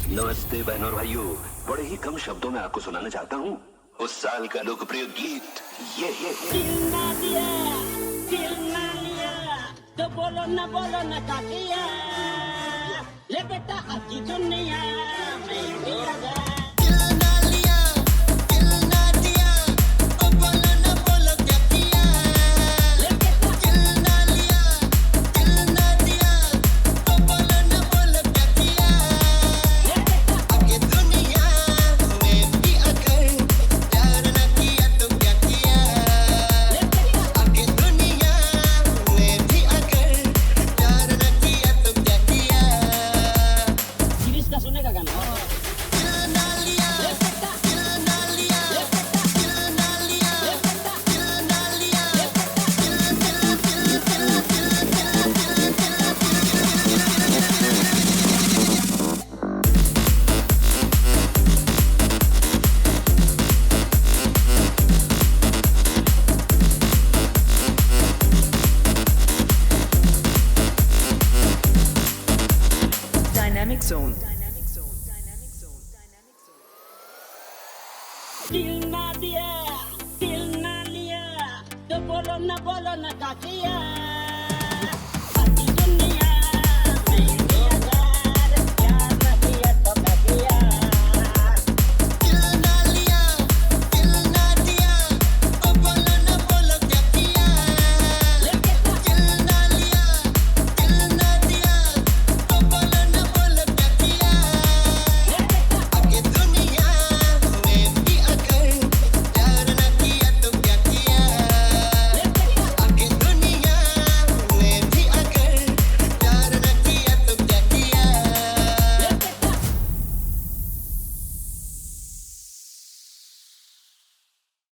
नमस्ते बहनों और भाइयों, बड़े ही कम शब्दों में आपको सुनाना चाहता हूँ उस साल का लोकप्रिय गीत ये दिल ना लिया तो बोलो न काकिया ले बेटा आपकी दुनिया में भी आ गया Dynamic Zone.